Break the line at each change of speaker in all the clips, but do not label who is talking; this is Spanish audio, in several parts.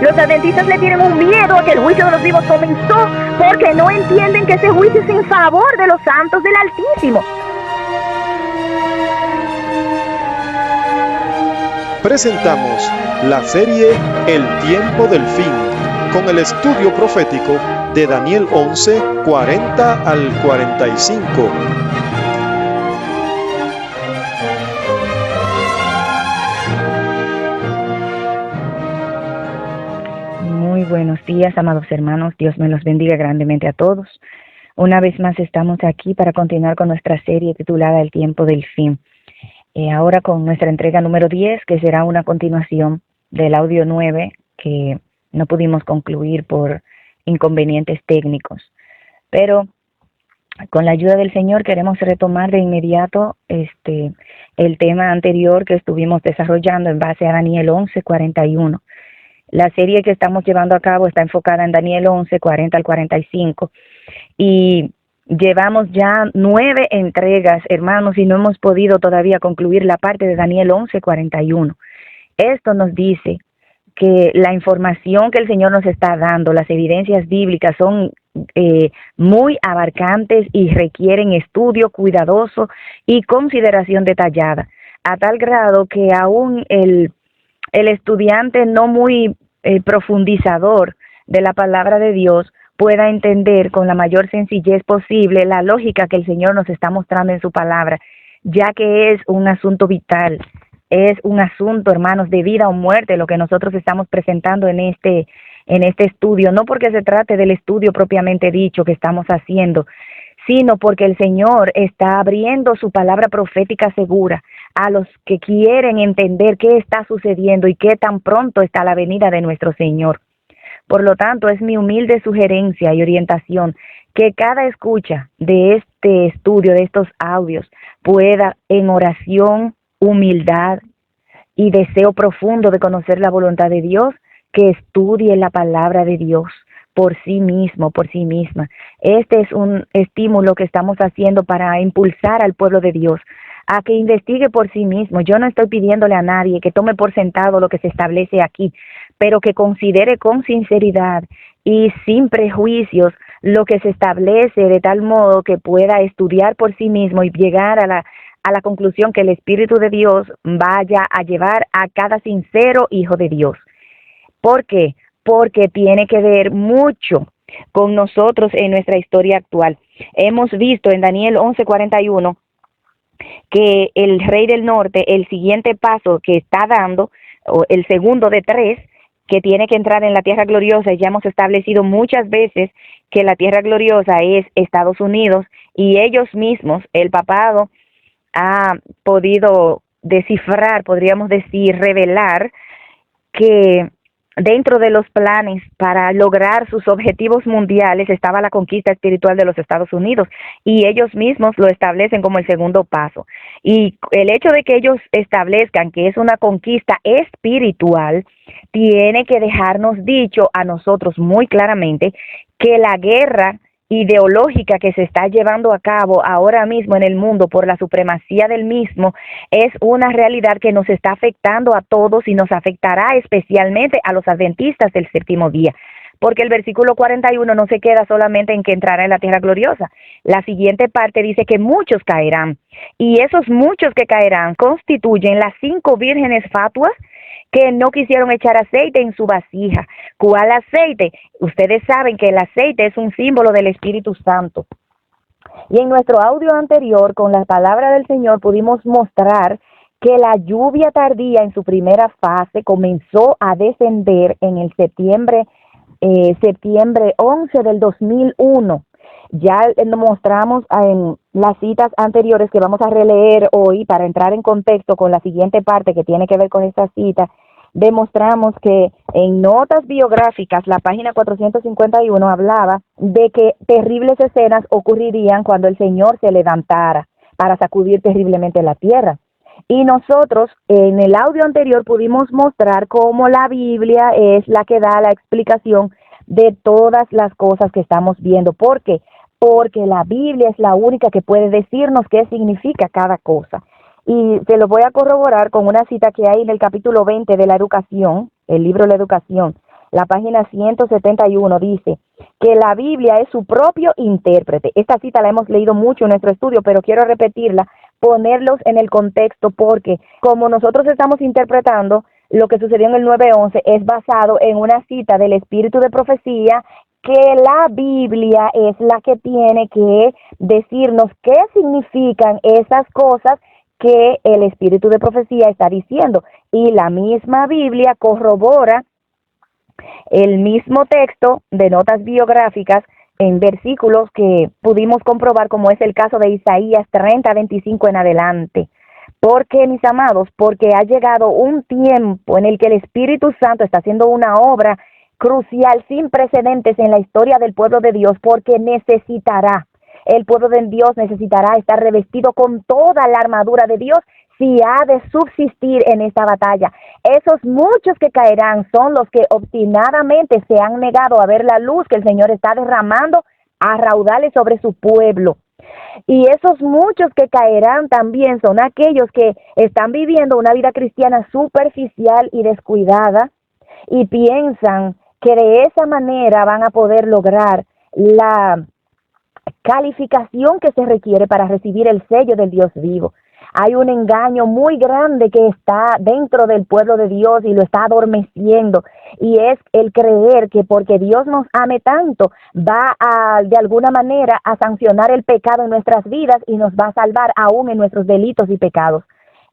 Los adventistas le tienen un miedo a que el juicio de los vivos comenzó porque no entienden que ese juicio es en favor de los santos del Altísimo.
Presentamos la serie El tiempo del fin, con el estudio profético de Daniel 11, 40 al 45.
Muy buenos días, amados hermanos. Dios me los bendiga grandemente a todos. Una vez más estamos aquí para continuar con nuestra serie titulada El tiempo del fin. Ahora con nuestra entrega número 10, que será una continuación del audio 9, que no pudimos concluir por inconvenientes técnicos. Pero con la ayuda del Señor queremos retomar de inmediato el tema anterior que estuvimos desarrollando en base a Daniel 11, 41. La serie que estamos llevando a cabo está enfocada en Daniel 11, 40 al 45. Y llevamos ya 9 entregas, hermanos, y no hemos podido todavía concluir la parte de Daniel 11, 41. Esto nos dice que la información que el Señor nos está dando, las evidencias bíblicas son muy abarcantes y requieren estudio cuidadoso y consideración detallada, a tal grado que aún el estudiante no muy profundizador de la palabra de Dios pueda entender con la mayor sencillez posible la lógica que el Señor nos está mostrando en su palabra, ya que es un asunto vital, es un asunto, hermanos, de vida o muerte lo que nosotros estamos presentando en este estudio, no porque se trate del estudio propiamente dicho que estamos haciendo, sino porque el Señor está abriendo su palabra profética segura a los que quieren entender qué está sucediendo y qué tan pronto está la venida de nuestro Señor. Por lo tanto, es mi humilde sugerencia y orientación que cada escucha de este estudio, de estos audios, pueda en oración, humildad y deseo profundo de conocer la voluntad de Dios, que estudie la palabra de Dios por sí mismo, por sí misma. Este es un estímulo que estamos haciendo para impulsar al pueblo de Dios a que investigue por sí mismo. Yo no estoy pidiéndole a nadie que tome por sentado lo que se establece aquí, pero que considere con sinceridad y sin prejuicios lo que se establece, de tal modo que pueda estudiar por sí mismo y llegar a la conclusión que el Espíritu de Dios vaya a llevar a cada sincero hijo de Dios. ¿Por qué? Porque tiene que ver mucho con nosotros en nuestra historia actual. Hemos visto en Daniel 11:41 que el rey del norte, el siguiente paso que está dando, o el segundo de 3, que tiene que entrar en la tierra gloriosa, y ya hemos establecido muchas veces que la tierra gloriosa es Estados Unidos, y ellos mismos, el papado, ha podido descifrar, podríamos decir, revelar que dentro de los planes para lograr sus objetivos mundiales estaba la conquista espiritual de los Estados Unidos, y ellos mismos lo establecen como el segundo paso. Y el hecho de que ellos establezcan que es una conquista espiritual tiene que dejarnos dicho a nosotros muy claramente que la guerra ideológica que se está llevando a cabo ahora mismo en el mundo por la supremacía del mismo es una realidad que nos está afectando a todos y nos afectará especialmente a los adventistas del séptimo día, porque el versículo 41 no se queda solamente en que entrará en la tierra gloriosa. La siguiente parte dice que muchos caerán, y esos muchos que caerán constituyen las 5 vírgenes fatuas que no quisieron echar aceite en su vasija. ¿Cuál aceite? Ustedes saben que el aceite es un símbolo del Espíritu Santo. Y en nuestro audio anterior, con la palabra del Señor, pudimos mostrar que la lluvia tardía en su primera fase comenzó a descender en el septiembre 11 del 2001. Ya mostramos en las citas anteriores que vamos a releer hoy para entrar en contexto con la siguiente parte que tiene que ver con esta cita. Demostramos que en notas biográficas, la página 451 hablaba de que terribles escenas ocurrirían cuando el Señor se levantara para sacudir terriblemente la tierra. Y nosotros en el audio anterior pudimos mostrar cómo la Biblia es la que da la explicación de todas las cosas que estamos viendo. ¿Por qué? Porque la Biblia es la única que puede decirnos qué significa cada cosa. Y se lo voy a corroborar con una cita que hay en el capítulo 20 de la educación, el libro de la educación, la página 171, dice que la Biblia es su propio intérprete. Esta cita la hemos leído mucho en nuestro estudio, pero quiero repetirla, ponerlos en el contexto, porque como nosotros estamos interpretando lo que sucedió en el 9:11, es basado en una cita del espíritu de profecía, que la Biblia es la que tiene que decirnos qué significan esas cosas que el espíritu de profecía está diciendo, y la misma Biblia corrobora el mismo texto de notas biográficas en versículos que pudimos comprobar, como es el caso de Isaías 30:25 en adelante. Porque, mis amados, porque ha llegado un tiempo en el que el Espíritu Santo está haciendo una obra crucial, sin precedentes en la historia del pueblo de Dios, porque el pueblo de Dios necesitará estar revestido con toda la armadura de Dios si ha de subsistir en esta batalla. Esos muchos que caerán son los que obstinadamente se han negado a ver la luz que el Señor está derramando a raudales sobre su pueblo. Y esos muchos que caerán también son aquellos que están viviendo una vida cristiana superficial y descuidada y piensan que de esa manera van a poder lograr la calificación que se requiere para recibir el sello del Dios vivo. Hay un engaño muy grande que está dentro del pueblo de Dios y lo está adormeciendo, y es el creer que porque Dios nos ame tanto va a, de alguna manera, a sancionar el pecado en nuestras vidas y nos va a salvar aún en nuestros delitos y pecados.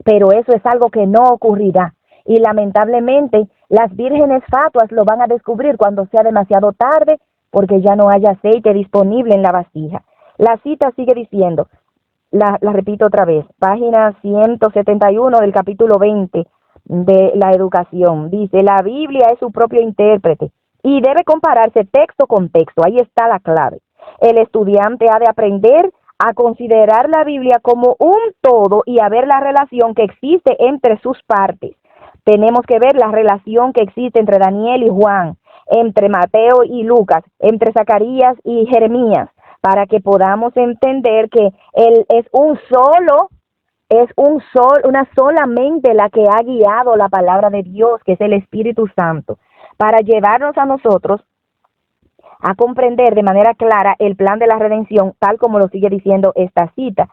Pero eso es algo que no ocurrirá, y lamentablemente las vírgenes fatuas lo van a descubrir cuando sea demasiado tarde, porque ya no haya aceite disponible en la vasija. La cita sigue diciendo, la repito otra vez, página 171 del capítulo 20 de la educación. Dice, la Biblia es su propio intérprete y debe compararse texto con texto. Ahí está la clave. El estudiante ha de aprender a considerar la Biblia como un todo y a ver la relación que existe entre sus partes. Tenemos que ver la relación que existe entre Daniel y Juan, entre Mateo y Lucas, entre Zacarías y Jeremías, para que podamos entender que él es una sola mente la que ha guiado la palabra de Dios, que es el Espíritu Santo, para llevarnos a nosotros a comprender de manera clara el plan de la redención, tal como lo sigue diciendo esta cita.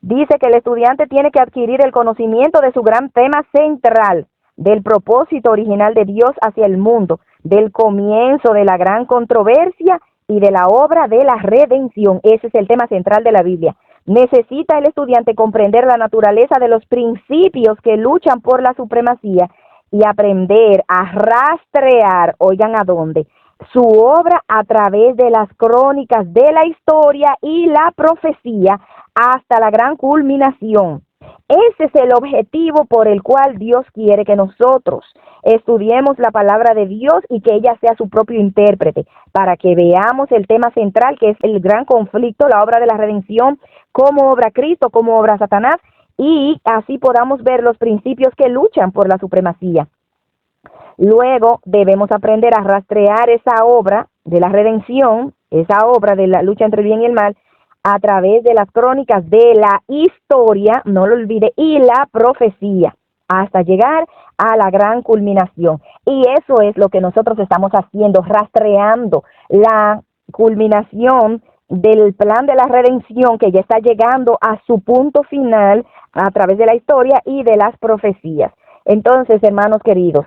Dice que el estudiante tiene que adquirir el conocimiento de su gran tema central, del propósito original de Dios hacia el mundo, del comienzo de la gran controversia y de la obra de la redención. Ese es el tema central de la Biblia. Necesita el estudiante comprender la naturaleza de los principios que luchan por la supremacía y aprender a rastrear, oigan a dónde, su obra a través de las crónicas de la historia y la profecía hasta la gran culminación. Ese es el objetivo por el cual Dios quiere que nosotros estudiemos la palabra de Dios y que ella sea su propio intérprete, para que veamos el tema central, que es el gran conflicto, la obra de la redención, cómo obra Cristo, cómo obra Satanás, y así podamos ver los principios que luchan por la supremacía. Luego debemos aprender a rastrear esa obra de la redención, esa obra de la lucha entre el bien y el mal, a través de las crónicas de la historia, no lo olvide, y la profecía, hasta llegar a la gran culminación. Y eso es lo que nosotros estamos haciendo, rastreando la culminación del plan de la redención, que ya está llegando a su punto final a través de la historia y de las profecías. Entonces, hermanos queridos,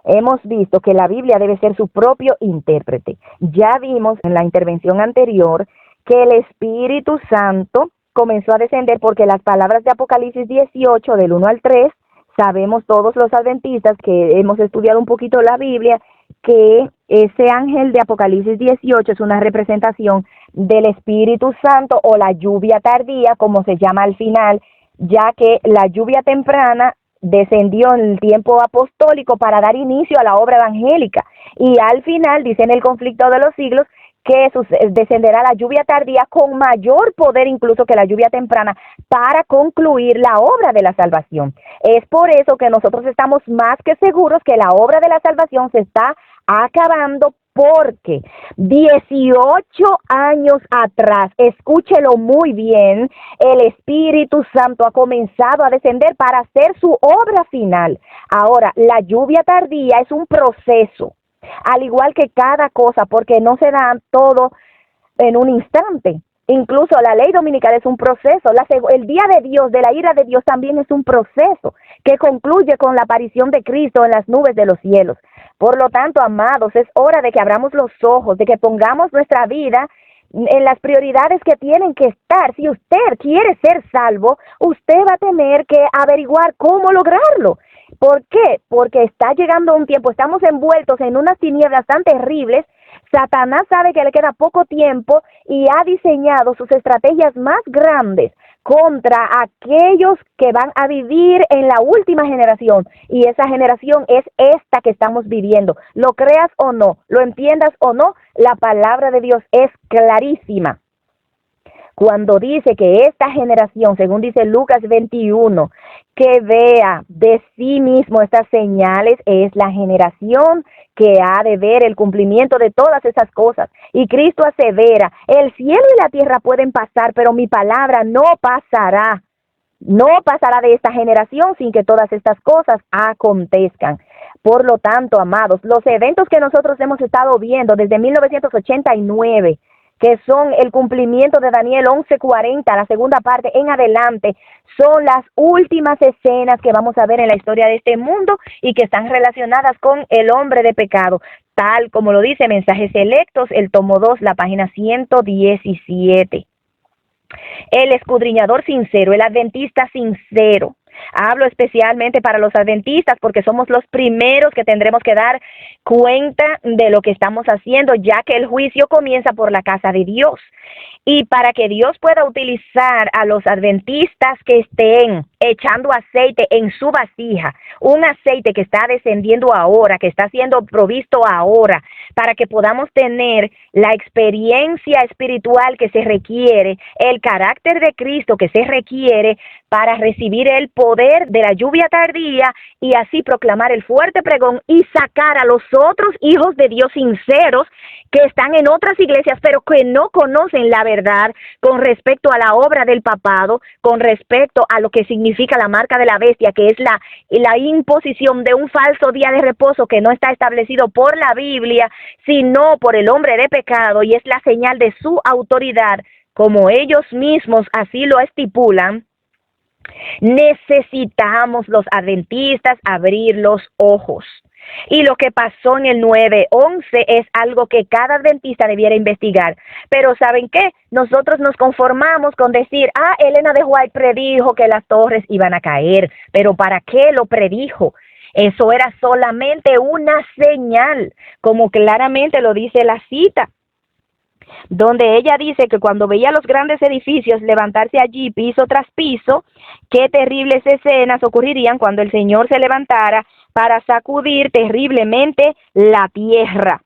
hemos visto que la Biblia debe ser su propio intérprete. Ya vimos en la intervención anterior que el Espíritu Santo comenzó a descender porque las palabras de Apocalipsis 18, del 1 al 3, sabemos todos los adventistas que hemos estudiado un poquito la Biblia, que ese ángel de Apocalipsis 18 es una representación del Espíritu Santo, o la lluvia tardía, como se llama al final, ya que la lluvia temprana descendió en el tiempo apostólico para dar inicio a la obra evangélica, y al final, dice en el conflicto de los siglos, que descenderá la lluvia tardía con mayor poder incluso que la lluvia temprana para concluir la obra de la salvación. Es por eso que nosotros estamos más que seguros que la obra de la salvación se está acabando porque 18 años atrás, escúchelo muy bien, el Espíritu Santo ha comenzado a descender para hacer su obra final. Ahora, la lluvia tardía es un proceso, al igual que cada cosa, porque no se da todo en un instante. Incluso la ley dominical es un proceso. El día de Dios, de la ira de Dios, también es un proceso que concluye con la aparición de Cristo en las nubes de los cielos. Por lo tanto, amados, es hora de que abramos los ojos, de que pongamos nuestra vida en las prioridades que tienen que estar. Si usted quiere ser salvo, usted va a tener que averiguar cómo lograrlo. ¿Por qué? Porque está llegando un tiempo, estamos envueltos en unas tinieblas tan terribles. Satanás sabe que le queda poco tiempo y ha diseñado sus estrategias más grandes contra aquellos que van a vivir en la última generación, y esa generación es esta que estamos viviendo. Lo creas o no, lo entiendas o no, la palabra de Dios es clarísima cuando dice que esta generación, según dice Lucas 21, que vea de sí mismo estas señales, es la generación que ha de ver el cumplimiento de todas esas cosas. Y Cristo asevera, el cielo y la tierra pueden pasar, pero mi palabra no pasará. No pasará de esta generación sin que todas estas cosas acontezcan. Por lo tanto, amados, los eventos que nosotros hemos estado viendo desde 1989, que son el cumplimiento de Daniel 11:40, la segunda parte en adelante, son las últimas escenas que vamos a ver en la historia de este mundo y que están relacionadas con el hombre de pecado, tal como lo dice Mensajes Selectos, el tomo 2, la página 117. El escudriñador sincero, el adventista sincero. Hablo especialmente para los adventistas porque somos los primeros que tendremos que dar cuenta de lo que estamos haciendo, ya que el juicio comienza por la casa de Dios. Y para que Dios pueda utilizar a los adventistas que estén echando aceite en su vasija, un aceite que está descendiendo ahora, que está siendo provisto ahora, para que podamos tener la experiencia espiritual que se requiere, el carácter de Cristo que se requiere para recibir el poder de la lluvia tardía y así proclamar el fuerte pregón y sacar a los otros hijos de Dios sinceros que están en otras iglesias pero que no conocen la verdad con respecto a la obra del papado, con respecto a lo que significa la marca de la bestia, que es la imposición de un falso día de reposo que no está establecido por la Biblia, sino por el hombre de pecado, y es la señal de su autoridad, como ellos mismos así lo estipulan. Necesitamos los adventistas abrir los ojos. Y lo que pasó en el 9/11 es algo que cada adventista debiera investigar. Pero ¿saben qué? Nosotros nos conformamos con decir, Elena de White predijo que las torres iban a caer. ¿Pero para qué lo predijo? Eso era solamente una señal, como claramente lo dice la cita, donde ella dice que cuando veía los grandes edificios levantarse allí piso tras piso, qué terribles escenas ocurrirían cuando el Señor se levantara para sacudir terriblemente la tierra.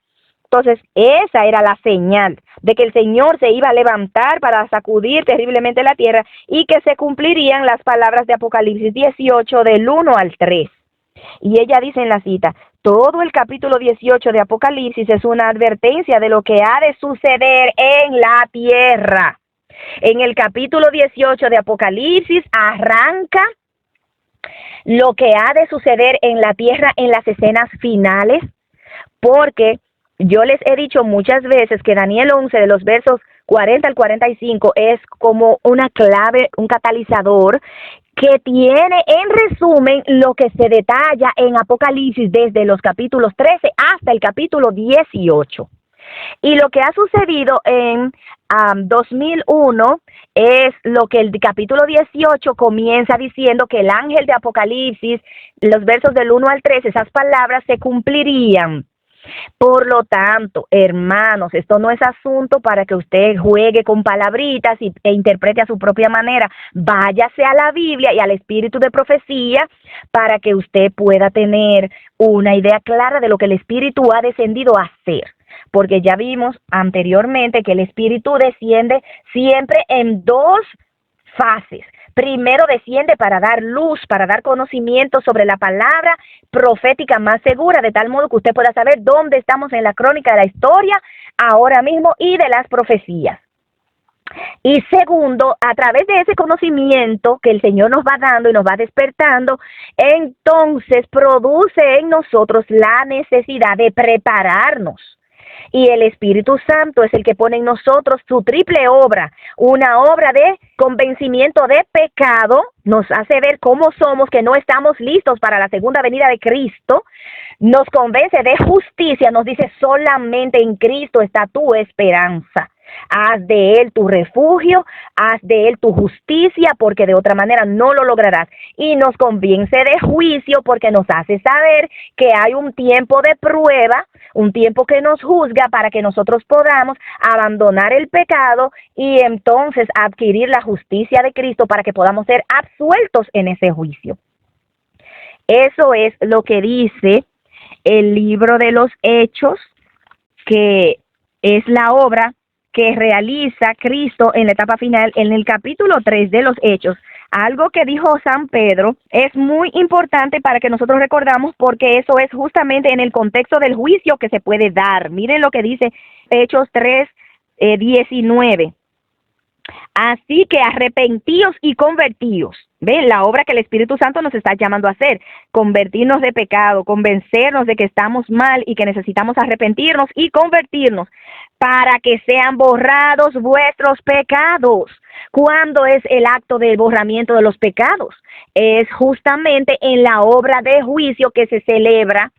Entonces, esa era la señal de que el Señor se iba a levantar para sacudir terriblemente la tierra y que se cumplirían las palabras de Apocalipsis 18 del 1 al 3. Y ella dice en la cita, todo el capítulo 18 de Apocalipsis es una advertencia de lo que ha de suceder en la tierra. En el capítulo 18 de Apocalipsis arranca lo que ha de suceder en la tierra en las escenas finales, porque yo les he dicho muchas veces que Daniel 11 de los versos 40 al 45 es como una clave, un catalizador que tiene en resumen lo que se detalla en Apocalipsis desde los capítulos 13 hasta el capítulo 18. Y lo que ha sucedido en 2001 es lo que el capítulo 18 comienza diciendo que el ángel de Apocalipsis, los versos del 1 al 3, esas palabras se cumplirían. Por lo tanto, hermanos, esto no es asunto para que usted juegue con palabritas e interprete a su propia manera. Váyase a la Biblia y al espíritu de profecía para que usted pueda tener una idea clara de lo que el espíritu ha descendido a hacer. Porque ya vimos anteriormente que el espíritu desciende siempre en dos fases. Primero desciende para dar luz, para dar conocimiento sobre la palabra profética más segura, de tal modo que usted pueda saber dónde estamos en la crónica de la historia ahora mismo y de las profecías. Y segundo, a través de ese conocimiento que el Señor nos va dando y nos va despertando, entonces produce en nosotros la necesidad de prepararnos. Y el Espíritu Santo es el que pone en nosotros su triple obra, una obra de convencimiento de pecado, nos hace ver cómo somos, que no estamos listos para la segunda venida de Cristo, nos convence de justicia, nos dice solamente en Cristo está tu esperanza. Haz de Él tu refugio, haz de Él tu justicia, porque de otra manera no lo lograrás. Y nos convence de juicio porque nos hace saber que hay un tiempo de prueba, un tiempo que nos juzga para que nosotros podamos abandonar el pecado y entonces adquirir la justicia de Cristo para que podamos ser absueltos en ese juicio. Eso es lo que dice el libro de los Hechos, que es la obra que realiza Cristo en la etapa final, en el capítulo 3 de los Hechos. Algo que dijo San Pedro es muy importante para que nosotros recordamos, porque eso es justamente en el contexto del juicio que se puede dar. Miren lo que dice Hechos 3, 19. Así que arrepentíos y convertíos. ¿Ven? La obra que el Espíritu Santo nos está llamando a hacer. Convertirnos de pecado, convencernos de que estamos mal y que necesitamos arrepentirnos y convertirnos para que sean borrados vuestros pecados. ¿Cuándo es el acto del borramiento de los pecados? Es justamente en la obra de juicio que se celebra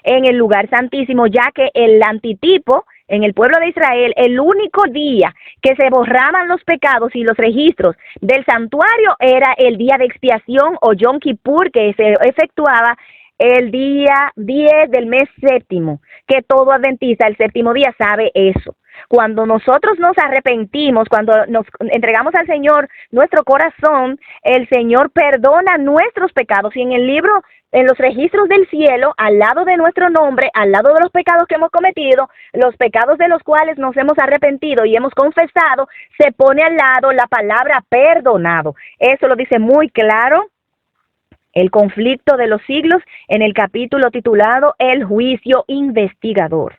en el lugar santísimo, ya que el antitipo en el pueblo de Israel, el único día que se borraban los pecados y los registros del santuario era el día de expiación o Yom Kippur, que se efectuaba el día 10 del mes séptimo, que todo adventista el séptimo día sabe eso. Cuando nosotros nos arrepentimos, cuando nos entregamos al Señor nuestro corazón, el Señor perdona nuestros pecados. Y en el libro, en los registros del cielo, al lado de nuestro nombre, al lado de los pecados que hemos cometido, los pecados de los cuales nos hemos arrepentido y hemos confesado, se pone al lado la palabra perdonado. Eso lo dice muy claro el conflicto de los siglos en el capítulo titulado El juicio investigador.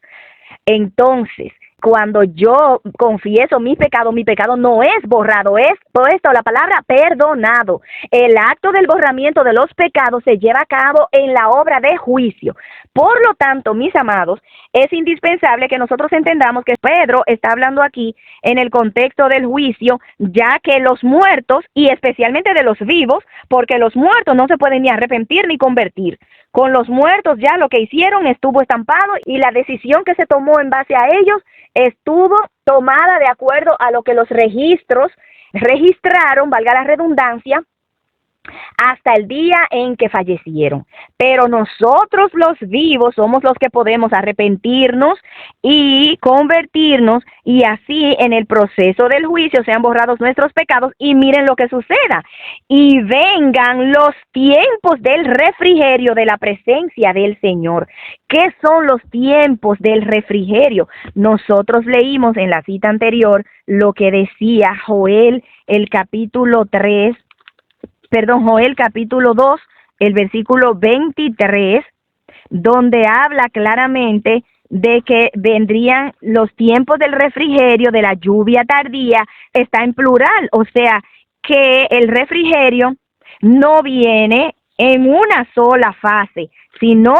Entonces, cuando yo confieso mi pecado no es borrado, es puesto la palabra perdonado. El acto del borramiento de los pecados se lleva a cabo en la obra de juicio. Por lo tanto, mis amados, es indispensable que nosotros entendamos que Pedro está hablando aquí en el contexto del juicio, ya que los muertos, y especialmente de los vivos, porque los muertos no se pueden ni arrepentir ni convertir. Con los muertos ya lo que hicieron estuvo estampado y la decisión que se tomó en base a ellos estuvo tomada de acuerdo a lo que los registros registraron, valga la redundancia, hasta el día en que fallecieron. Pero nosotros los vivos somos los que podemos arrepentirnos y convertirnos, y así en el proceso del juicio sean borrados nuestros pecados. Y miren lo que suceda: y vengan los tiempos del refrigerio de la presencia del Señor. ¿Qué son los tiempos del refrigerio? Nosotros leímos en la cita anterior lo que decía Joel, Joel capítulo 2, el versículo 23, donde habla claramente de que vendrían los tiempos del refrigerio, de la lluvia tardía. Está en plural, o sea que el refrigerio no viene en una sola fase, sino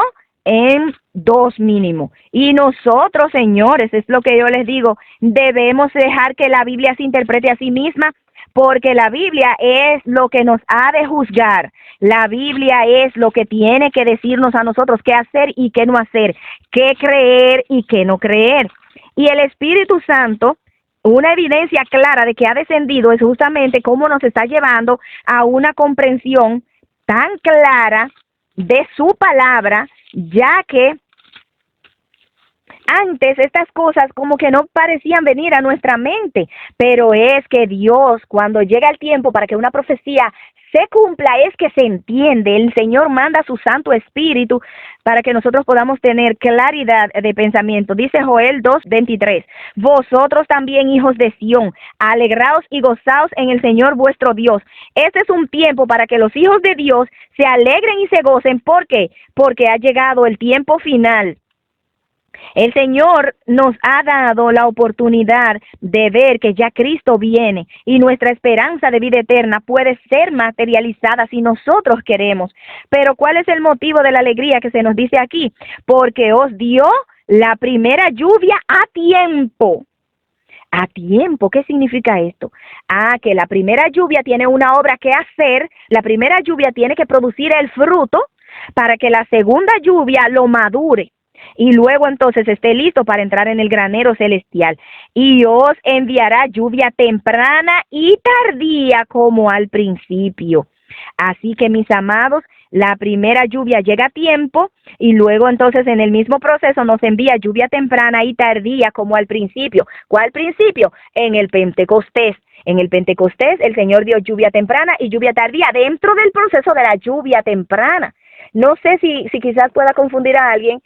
en dos mínimo. Y nosotros, señores, es lo que yo les digo, debemos dejar que la Biblia se interprete a sí misma, porque la Biblia es lo que nos ha de juzgar. La Biblia es lo que tiene que decirnos a nosotros qué hacer y qué no hacer, qué creer y qué no creer. Y el Espíritu Santo, una evidencia clara de que ha descendido, es justamente cómo nos está llevando a una comprensión tan clara de su palabra, ya que antes estas cosas como que no parecían venir a nuestra mente, pero es que Dios, cuando llega el tiempo para que una profecía se cumpla es que se entiende. El Señor manda su Santo Espíritu para que nosotros podamos tener claridad de pensamiento. Dice Joel 2:23, vosotros también, hijos de Sión, alegraos y gozaos en el Señor vuestro Dios. Este es un tiempo para que los hijos de Dios se alegren y se gocen. ¿Por qué? Porque ha llegado el tiempo final. El Señor nos ha dado la oportunidad de ver que ya Cristo viene y nuestra esperanza de vida eterna puede ser materializada si nosotros queremos. Pero ¿cuál es el motivo de la alegría que se nos dice aquí? Porque os dio la primera lluvia a tiempo. A tiempo, ¿qué significa esto? Que la primera lluvia tiene una obra que hacer, la primera lluvia tiene que producir el fruto para que la segunda lluvia lo madure. Y luego entonces esté listo para entrar en el granero celestial. Y os enviará lluvia temprana y tardía como al principio. Así que, mis amados, la primera lluvia llega a tiempo y luego entonces en el mismo proceso nos envía lluvia temprana y tardía como al principio. ¿Cuál principio? En el Pentecostés. En el Pentecostés el Señor dio lluvia temprana y lluvia tardía dentro del proceso de la lluvia temprana. No sé si quizás pueda confundir a alguien,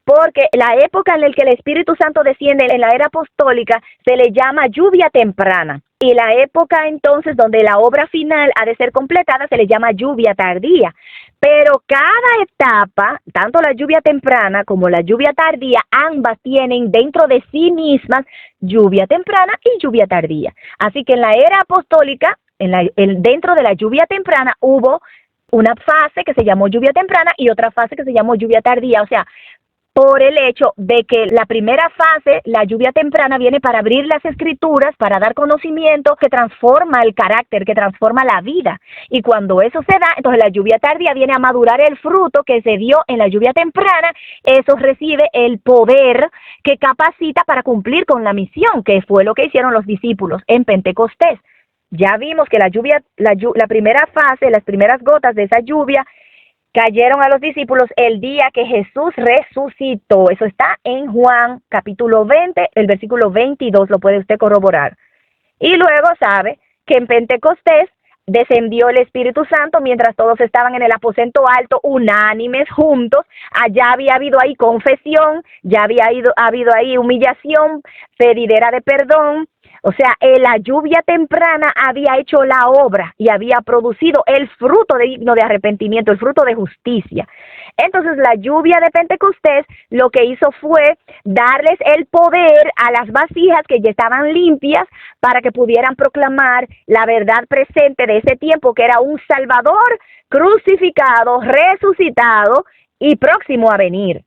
porque la época en la que el Espíritu Santo desciende en la era apostólica se le llama lluvia temprana. Y la época entonces donde la obra final ha de ser completada se le llama lluvia tardía. Pero cada etapa, tanto la lluvia temprana como la lluvia tardía, ambas tienen dentro de sí mismas lluvia temprana y lluvia tardía. Así que en la era apostólica, dentro de la lluvia temprana hubo una fase que se llamó lluvia temprana y otra fase que se llamó lluvia tardía. O sea, por el hecho de que la primera fase, la lluvia temprana, viene para abrir las escrituras, para dar conocimiento que transforma el carácter, que transforma la vida. Y cuando eso se da, entonces la lluvia tardía viene a madurar el fruto que se dio en la lluvia temprana. Eso recibe el poder que capacita para cumplir con la misión, que fue lo que hicieron los discípulos en Pentecostés. Ya vimos que la primera fase, las primeras gotas de esa lluvia, cayeron a los discípulos el día que Jesús resucitó. Eso está en Juan capítulo 20, el versículo 22, lo puede usted corroborar. Y luego sabe que en Pentecostés descendió el Espíritu Santo mientras todos estaban en el aposento alto, unánimes, juntos. Allá había habido ahí confesión, ya había habido ahí humillación, pedidera de perdón. O sea, la lluvia temprana había hecho la obra y había producido el fruto digno de arrepentimiento, el fruto de justicia. Entonces, la lluvia de Pentecostés lo que hizo fue darles el poder a las vasijas que ya estaban limpias para que pudieran proclamar la verdad presente de ese tiempo, que era un Salvador crucificado, resucitado y próximo a venir.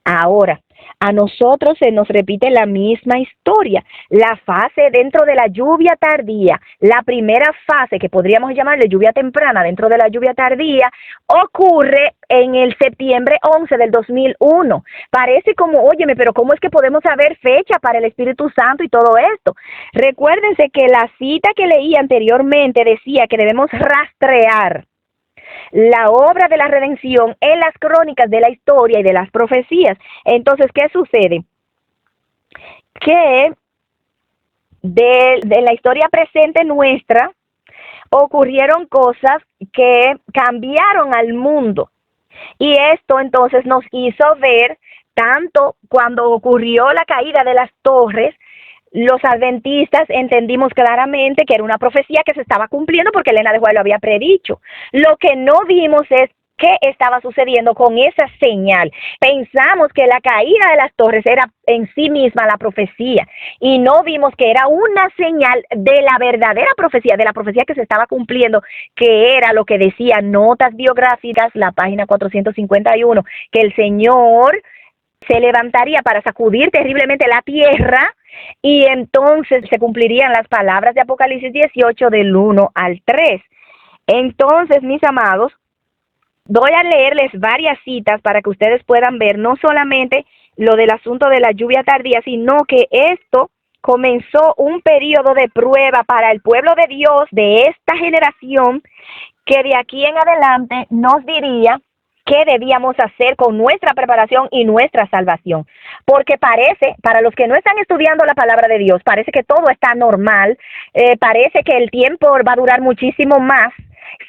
Ahora, a nosotros se nos repite la misma historia. La fase dentro de la lluvia tardía, la primera fase que podríamos llamarle lluvia temprana dentro de la lluvia tardía, ocurre en el septiembre 11 del 2001. Parece como, óyeme, pero ¿cómo es que podemos saber fecha para el Espíritu Santo y todo esto? Recuérdense que la cita que leí anteriormente decía que debemos rastrear la obra de la redención en las crónicas de la historia y de las profecías. Entonces, ¿qué sucede? Que de la historia presente nuestra ocurrieron cosas que cambiaron al mundo. Y esto entonces nos hizo ver, tanto cuando ocurrió la caída de las torres, los adventistas entendimos claramente que era una profecía que se estaba cumpliendo porque Elena de White lo había predicho. Lo que no vimos es qué estaba sucediendo con esa señal. Pensamos que la caída de las torres era en sí misma la profecía y no vimos que era una señal de la verdadera profecía, de la profecía que se estaba cumpliendo, que era lo que decía Notas Biográficas, la página 451, que el Señor se levantaría para sacudir terriblemente la tierra y entonces se cumplirían las palabras de Apocalipsis 18 del 1 al 3. Entonces, mis amados, voy a leerles varias citas para que ustedes puedan ver no solamente lo del asunto de la lluvia tardía, sino que esto comenzó un periodo de prueba para el pueblo de Dios de esta generación, que de aquí en adelante nos diría qué debíamos hacer con nuestra preparación y nuestra salvación. Porque parece, para los que no están estudiando la palabra de Dios, parece que todo está normal, parece que el tiempo va a durar muchísimo más,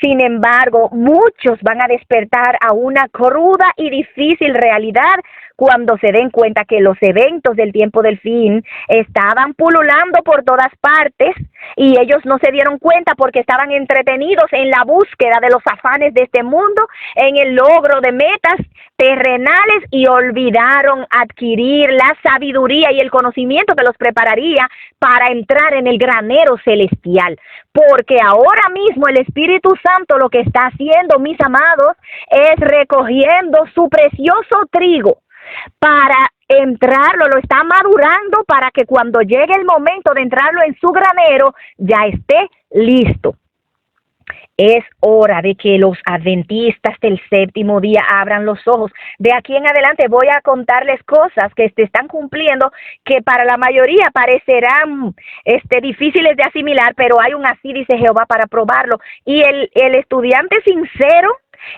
Sin embargo, muchos van a despertar a una cruda y difícil realidad cuando se den cuenta que los eventos del tiempo del fin estaban pululando por todas partes y ellos no se dieron cuenta porque estaban entretenidos en la búsqueda de los afanes de este mundo, en el logro de metas terrenales, y olvidaron adquirir la sabiduría y el conocimiento que los prepararía para entrar en el granero celestial. Porque ahora mismo el Espíritu Santo lo que está haciendo, mis amados, es recogiendo su precioso trigo para entrarlo, lo está madurando para que cuando llegue el momento de entrarlo en su granero ya esté listo. Es hora de que los adventistas del séptimo día abran los ojos. De aquí en adelante voy a contarles cosas que se están cumpliendo, que para la mayoría parecerán difíciles de asimilar, pero hay un así dice Jehová para probarlo. Y el estudiante sincero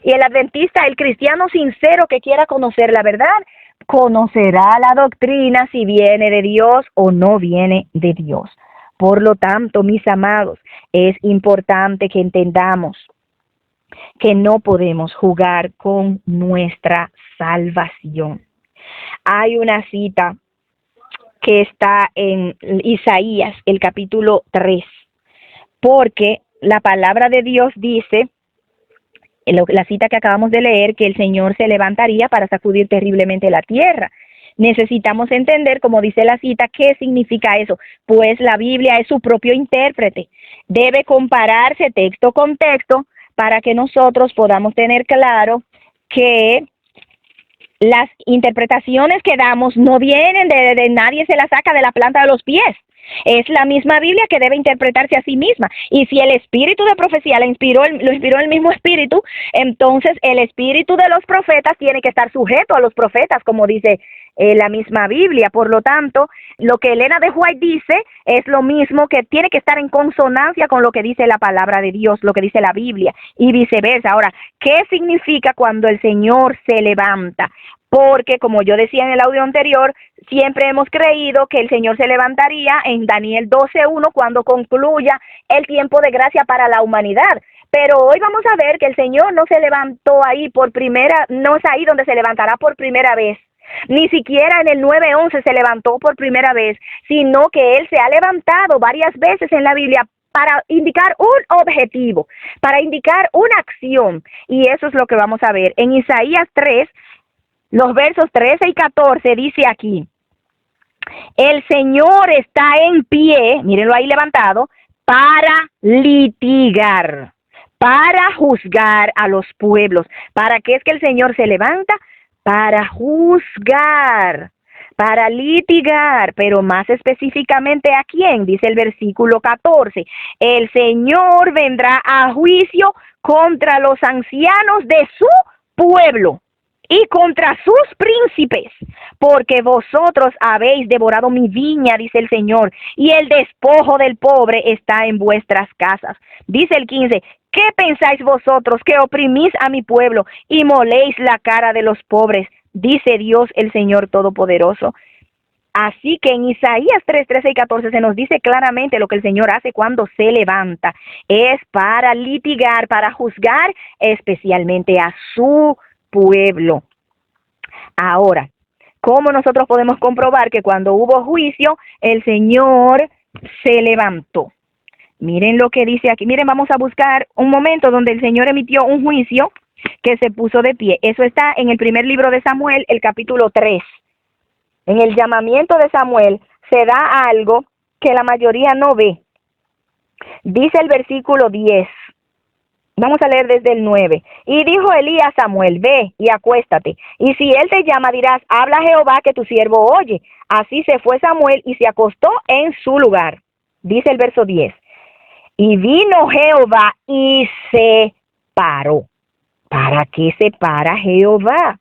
y el adventista, el cristiano sincero que quiera conocer la verdad, conocerá la doctrina si viene de Dios o no viene de Dios. Por lo tanto, mis amados, es importante que entendamos que no podemos jugar con nuestra salvación. Hay una cita que está en Isaías, el capítulo 3, porque la palabra de Dios dice, la cita que acabamos de leer, que el Señor se levantaría para sacudir terriblemente la tierra. Necesitamos entender, como dice la cita, qué significa eso, pues la Biblia es su propio intérprete. Debe compararse texto con texto para que nosotros podamos tener claro que las interpretaciones que damos no vienen de nadie, se las saca de la planta de los pies. Es la misma Biblia que debe interpretarse a sí misma. Y si el espíritu de profecía lo inspiró el mismo espíritu, entonces el espíritu de los profetas tiene que estar sujeto a los profetas, como dice la misma Biblia. Por lo tanto, lo que Elena de White dice es lo mismo, que tiene que estar en consonancia con lo que dice la palabra de Dios, lo que dice la Biblia, y viceversa. Ahora, ¿qué significa cuando el Señor se levanta? Porque, como yo decía en el audio anterior, siempre hemos creído que el Señor se levantaría en Daniel 12:1 cuando concluya el tiempo de gracia para la humanidad. Pero hoy vamos a ver que el Señor no se levantó ahí no es ahí donde se levantará por primera vez. Ni siquiera en el 9:11 se levantó por primera vez, sino que Él se ha levantado varias veces en la Biblia para indicar un objetivo, para indicar una acción. Y eso es lo que vamos a ver. En Isaías 3, los versos 13 y 14 dice aquí: el Señor está en pie, mírenlo ahí levantado, para litigar, para juzgar a los pueblos. ¿Para qué es que el Señor se levanta? Para juzgar, para litigar, pero más específicamente ¿a quién? Dice el versículo 14, el Señor vendrá a juicio contra los ancianos de su pueblo y contra sus príncipes, porque vosotros habéis devorado mi viña, dice el Señor, y el despojo del pobre está en vuestras casas. Dice el 15, ¿qué pensáis vosotros que oprimís a mi pueblo y moléis la cara de los pobres? Dice Dios el Señor Todopoderoso. Así que en Isaías 3, 13 y 14 se nos dice claramente lo que el Señor hace cuando se levanta. Es para litigar, para juzgar especialmente a su pueblo. Ahora, ¿cómo nosotros podemos comprobar que cuando hubo juicio, el Señor se levantó? Miren lo que dice aquí. Miren, vamos a buscar un momento donde el Señor emitió un juicio que se puso de pie. Eso está en el primer libro de Samuel, el capítulo 3. En el llamamiento de Samuel se da algo que la mayoría no ve. Dice el versículo 10. Vamos a leer desde el 9. Y dijo Elías a Samuel, ve y acuéstate. Y si él te llama, dirás, habla Jehová que tu siervo oye. Así se fue Samuel y se acostó en su lugar. Dice el verso 10. Y vino Jehová y se paró. ¿Para qué se para Jehová?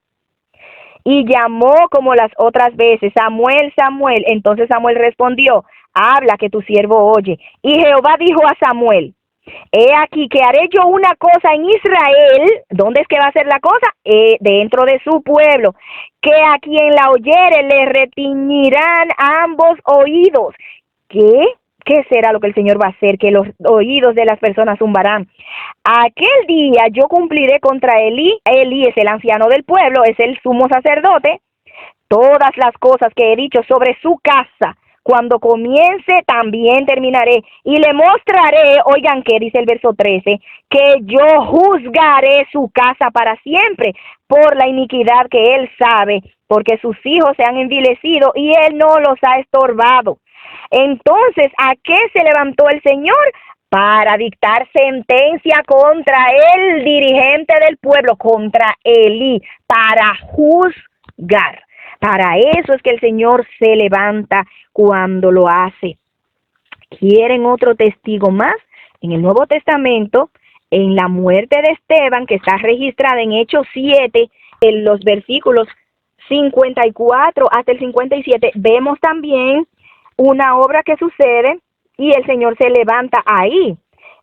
Y llamó como las otras veces, Samuel, Samuel. Entonces Samuel respondió, habla que tu siervo oye. Y Jehová dijo a Samuel, he aquí que haré yo una cosa en Israel. ¿Dónde es que va a ser la cosa? Dentro de su pueblo. Que a quien la oyere le retiñirán ambos oídos. ¿Qué? ¿Qué será lo que el Señor va a hacer? Que los oídos de las personas zumbarán. Aquel día yo cumpliré contra Elí. Elí es el anciano del pueblo, es el sumo sacerdote. Todas las cosas que he dicho sobre su casa, cuando comience también terminaré. Y le mostraré, oigan qué dice el verso 13, que yo juzgaré su casa para siempre por la iniquidad que él sabe, porque sus hijos se han envilecido y él no los ha estorbado. Entonces, ¿a qué se levantó el Señor? Para dictar sentencia contra el dirigente del pueblo, contra Elí, para juzgar. Para eso es que el Señor se levanta cuando lo hace. ¿Quieren otro testigo más? En el Nuevo Testamento, en la muerte de Esteban, que está registrada en Hechos 7, en los versículos 54 hasta el 57, vemos también una obra que sucede y el Señor se levanta ahí.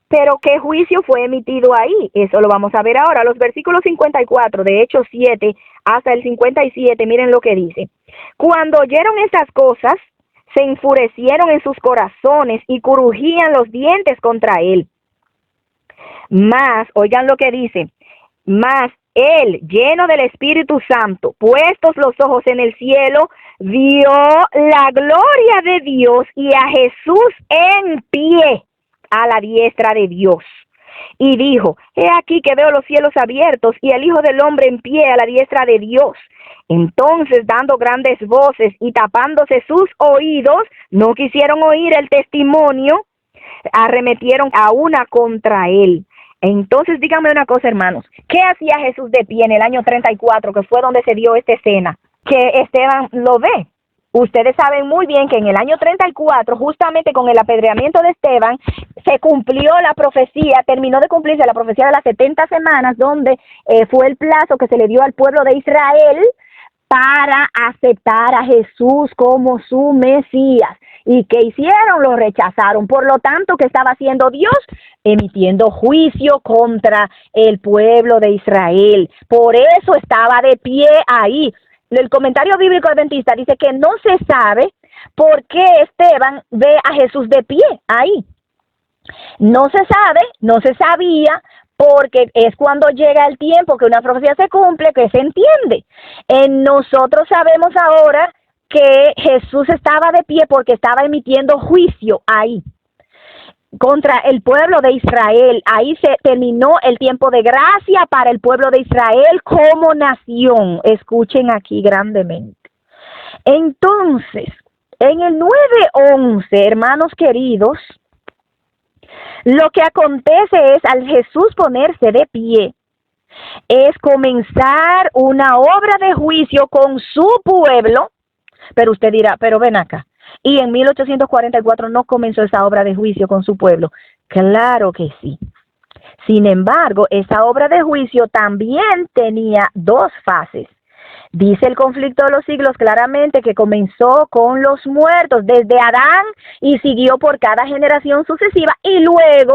Pero ¿qué juicio fue emitido ahí? Eso lo vamos a ver ahora. Los versículos 54 de Hechos 7 hasta el 57, miren lo que dice. Cuando oyeron estas cosas, se enfurecieron en sus corazones y crujían los dientes contra él. Mas, oigan lo que dice, mas él, lleno del Espíritu Santo, puestos los ojos en el cielo, vio la gloria de Dios y a Jesús en pie a la diestra de Dios. Y dijo, he aquí que veo los cielos abiertos y al Hijo del Hombre en pie a la diestra de Dios. Entonces, dando grandes voces y tapándose sus oídos, no quisieron oír el testimonio, arremetieron a una contra él. Entonces, díganme una cosa, hermanos, ¿qué hacía Jesús de pie en el año 34, que fue donde se dio esta escena? Que Esteban lo ve. Ustedes saben muy bien que en el año 34, justamente con el apedreamiento de Esteban, se cumplió la profecía, terminó de cumplirse la profecía de las 70 semanas, donde fue el plazo que se le dio al pueblo de Israel para aceptar a Jesús como su Mesías. ¿Y qué hicieron? Lo rechazaron. Por lo tanto, ¿qué estaba haciendo Dios? Emitiendo juicio contra el pueblo de Israel. Por eso estaba de pie ahí. El comentario bíblico adventista dice que no se sabe por qué Esteban ve a Jesús de pie ahí. No se sabe, no se sabía, porque es cuando llega el tiempo que una profecía se cumple, que se entiende. Nosotros sabemos ahora que Jesús estaba de pie porque estaba emitiendo juicio ahí contra el pueblo de Israel. Ahí se terminó el tiempo de gracia para el pueblo de Israel como nación. Escuchen aquí grandemente. Entonces, en el 9:11, hermanos queridos, lo que acontece es, al Jesús ponerse de pie, es comenzar una obra de juicio con su pueblo. Pero usted dirá, pero ven acá, y en 1844 no comenzó esa obra de juicio con su pueblo. Claro que sí. Sin embargo, esa obra de juicio también tenía dos fases. Dice el conflicto de los siglos claramente que comenzó con los muertos desde Adán y siguió por cada generación sucesiva y luego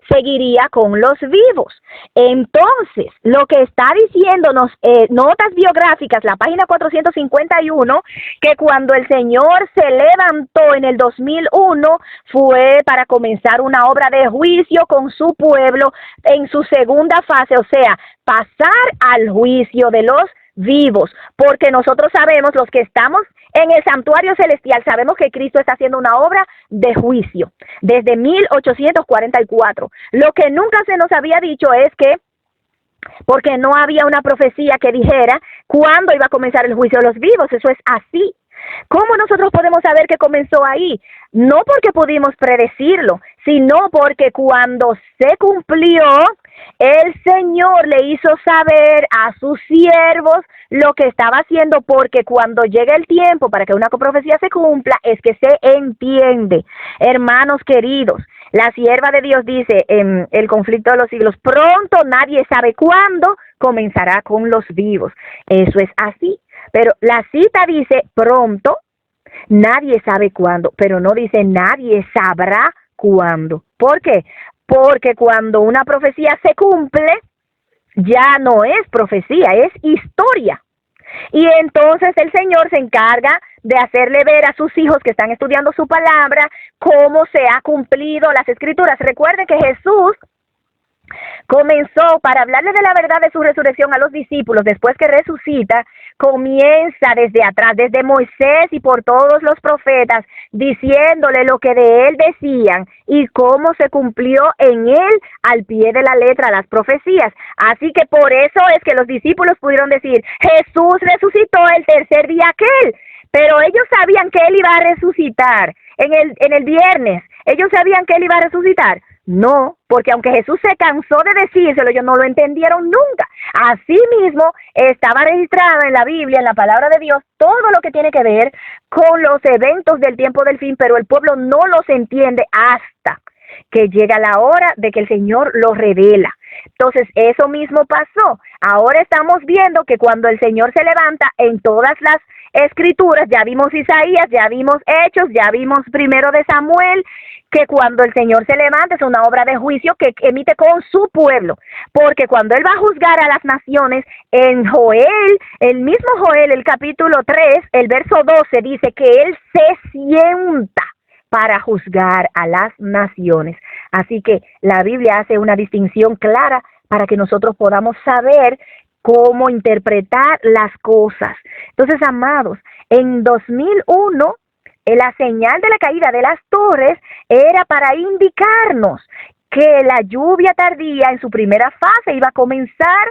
seguiría con los vivos. Entonces, lo que está diciéndonos Notas Biográficas, la página 451, que cuando el Señor se levantó en el 2001 fue para comenzar una obra de juicio con su pueblo en su segunda fase, o sea, pasar al juicio de los vivos, porque nosotros sabemos, los que estamos en el santuario celestial, sabemos que Cristo está haciendo una obra de juicio desde 1844. Lo que nunca se nos había dicho es que, porque no había una profecía que dijera cuándo iba a comenzar el juicio de los vivos, eso es así. ¿Cómo nosotros podemos saber que comenzó ahí? No porque pudimos predecirlo, sino porque cuando se cumplió, el Señor le hizo saber a sus siervos lo que estaba haciendo, porque cuando llega el tiempo para que una profecía se cumpla, es que se entiende. Hermanos queridos, la sierva de Dios dice en el conflicto de los siglos, pronto, nadie sabe cuándo, comenzará con los vivos. Eso es así. Pero la cita dice pronto, nadie sabe cuándo, pero no dice nadie sabrá cuándo. ¿Por qué? Porque cuando una profecía se cumple, ya no es profecía, es historia. Y entonces el Señor se encarga de hacerle ver a sus hijos que están estudiando su palabra cómo se ha cumplido las escrituras. Recuerden que Jesús comenzó para hablarle de la verdad de su resurrección a los discípulos. Después que resucita, comienza desde atrás, desde Moisés y por todos los profetas, diciéndole lo que de él decían y cómo se cumplió en él al pie de la letra las profecías. Así que por eso es que los discípulos pudieron decir, Jesús resucitó el tercer día aquel. Pero ellos sabían que él iba a resucitar en el viernes. Ellos sabían que él iba a resucitar. No, porque aunque Jesús se cansó de decírselo, ellos no lo entendieron nunca. Asimismo, estaba registrado en la Biblia, en la palabra de Dios, todo lo que tiene que ver con los eventos del tiempo del fin, pero el pueblo no los entiende hasta que llega la hora de que el Señor los revela. Entonces, eso mismo pasó. Ahora estamos viendo que cuando el Señor se levanta en todas las escrituras, ya vimos Isaías, ya vimos Hechos, ya vimos primero de Samuel, que cuando el Señor se levanta es una obra de juicio que emite con su pueblo, porque cuando Él va a juzgar a las naciones, en Joel, el mismo Joel, el capítulo 3, el verso 12, dice que Él se sienta para juzgar a las naciones. Así que la Biblia hace una distinción clara para que nosotros podamos saber cómo interpretar las cosas. Entonces, amados, en 2001, la señal de la caída de las torres era para indicarnos que la lluvia tardía en su primera fase iba a comenzar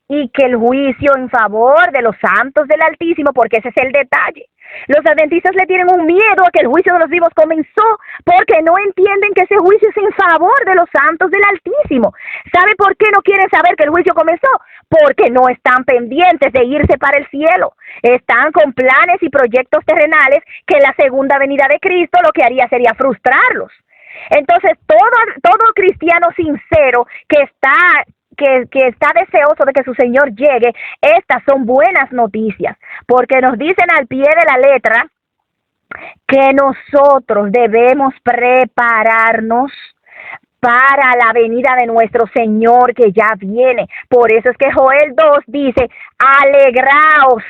y que el juicio en favor de los santos del Altísimo, porque ese es el detalle. Los adventistas le tienen un miedo a que el juicio de los vivos comenzó porque no entienden que ese juicio es en favor de los santos del Altísimo. ¿Sabe por qué no quieren saber que el juicio comenzó? Porque no están pendientes de irse para el cielo. Están con planes y proyectos terrenales que la segunda venida de Cristo lo que haría sería frustrarlos. Entonces, todo cristiano sincero que está deseoso de que su Señor llegue, estas son buenas noticias, porque nos dicen al pie de la letra que nosotros debemos prepararnos para la venida de nuestro Señor que ya viene. Por eso es que Joel 2 dice, alegraos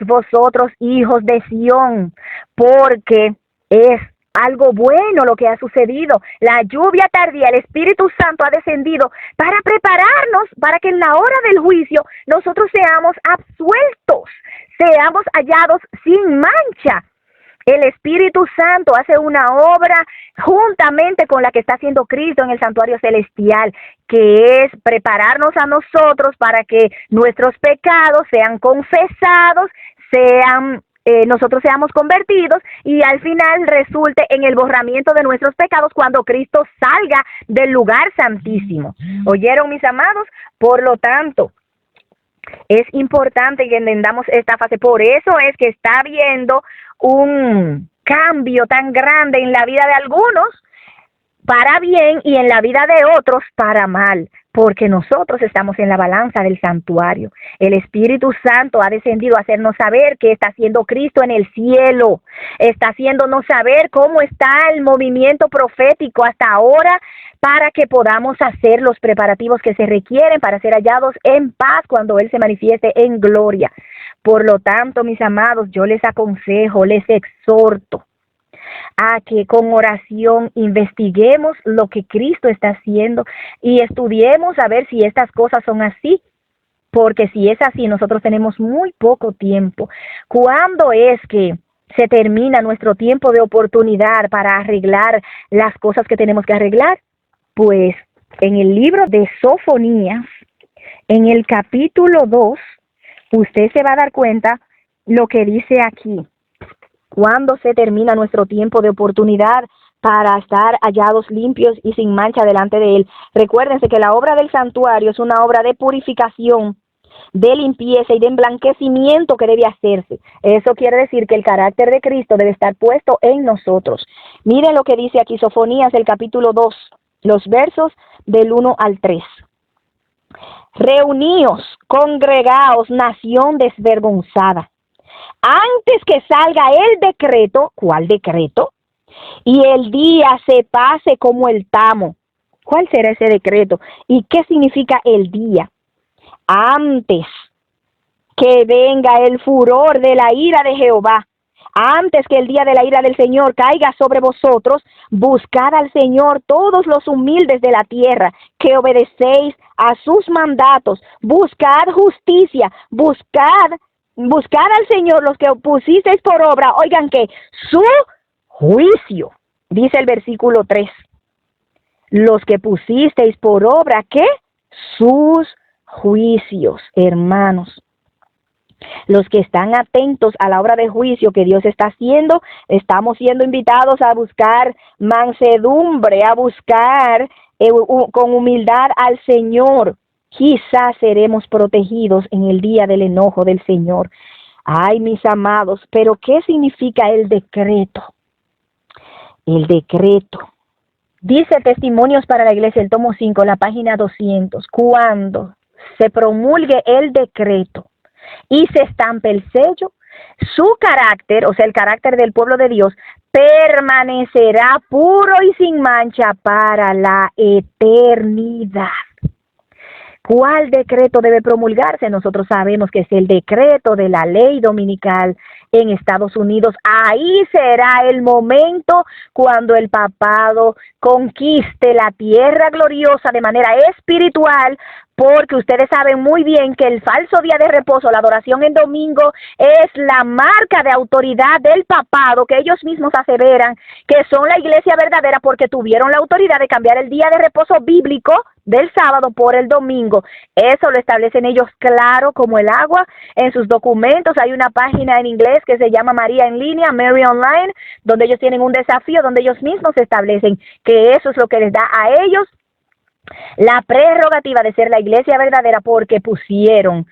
vosotros hijos de Sión, porque es algo bueno lo que ha sucedido. La lluvia tardía, el Espíritu Santo ha descendido para prepararnos para que en la hora del juicio nosotros seamos absueltos, seamos hallados sin mancha. El Espíritu Santo hace una obra juntamente con la que está haciendo Cristo en el santuario celestial, que es prepararnos a nosotros para que nuestros pecados sean confesados, nosotros seamos convertidos y al final resulte en el borramiento de nuestros pecados cuando Cristo salga del lugar santísimo. ¿Oyeron, mis amados? Por lo tanto, es importante que entendamos esta fase. Por eso es que está habiendo un cambio tan grande en la vida de algunos para bien y en la vida de otros para mal, porque nosotros estamos en la balanza del santuario. El Espíritu Santo ha descendido a hacernos saber qué está haciendo Cristo en el cielo, está haciéndonos saber cómo está el movimiento profético hasta ahora para que podamos hacer los preparativos que se requieren para ser hallados en paz cuando Él se manifieste en gloria. Por lo tanto, mis amados, yo les aconsejo, les exhorto a que con oración investiguemos lo que Cristo está haciendo y estudiemos a ver si estas cosas son así, porque si es así, nosotros tenemos muy poco tiempo. ¿Cuándo es que se termina nuestro tiempo de oportunidad para arreglar las cosas que tenemos que arreglar? Pues en el libro de Sofonías, en el capítulo 2, usted se va a dar cuenta lo que dice aquí. ¿Cuándo se termina nuestro tiempo de oportunidad para estar hallados limpios y sin mancha delante de Él? Recuérdense que la obra del santuario es una obra de purificación, de limpieza y de emblanquecimiento que debe hacerse. Eso quiere decir que el carácter de Cristo debe estar puesto en nosotros. Miren lo que dice aquí Sofonías, el capítulo 2, los versos del 1 al 3. Reuníos, congregaos, nación desvergonzada. Antes que salga el decreto, ¿cuál decreto? Y el día se pase como el tamo. ¿Cuál será ese decreto? ¿Y qué significa el día? Antes que venga el furor de la ira de Jehová. Antes que el día de la ira del Señor caiga sobre vosotros, buscad al Señor todos los humildes de la tierra, que obedecéis a sus mandatos. Buscad justicia, buscad al Señor los que pusisteis por obra. Oigan que su juicio, dice el versículo 3. Los que pusisteis por obra, ¿qué? Sus juicios, hermanos. Los que están atentos a la obra de juicio que Dios está haciendo, estamos siendo invitados a buscar mansedumbre, a buscar con humildad al Señor. Quizás seremos protegidos en el día del enojo del Señor. Ay, mis amados, pero ¿qué significa el decreto? El decreto. Dice Testimonios para la Iglesia, el tomo 5, la página 200. Cuando se promulgue el decreto y se estampe el sello, su carácter, o sea, el carácter del pueblo de Dios, permanecerá puro y sin mancha para la eternidad. ¿Cuál decreto debe promulgarse? Nosotros sabemos que es el decreto de la ley dominical en Estados Unidos. Ahí será el momento cuando el papado conquiste la tierra gloriosa de manera espiritual, porque ustedes saben muy bien que el falso día de reposo, la adoración en domingo, es la marca de autoridad del papado, que ellos mismos aseveran que son la iglesia verdadera porque tuvieron la autoridad de cambiar el día de reposo bíblico del sábado por el domingo. Eso lo establecen ellos claro como el agua en sus documentos. Hay una página en inglés que se llama María en línea, Mary Online, donde ellos tienen un desafío, donde ellos mismos establecen que eso es lo que les da a ellos la prerrogativa de ser la iglesia verdadera, porque pudieron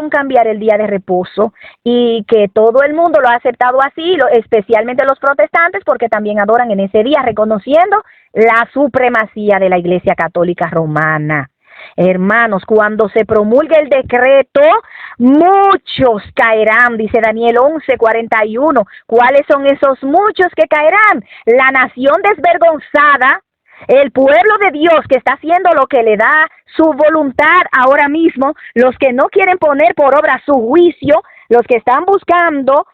cambiar el día de reposo, y que todo el mundo lo ha aceptado así, especialmente los protestantes, porque también adoran en ese día, reconociendo la supremacía de la Iglesia Católica Romana. Hermanos, cuando se promulgue el decreto, muchos caerán, dice Daniel 11:41. ¿Cuáles son esos muchos que caerán? La nación desvergonzada, el pueblo de Dios que está haciendo lo que le da su voluntad ahora mismo, los que no quieren poner por obra su juicio, los que están buscando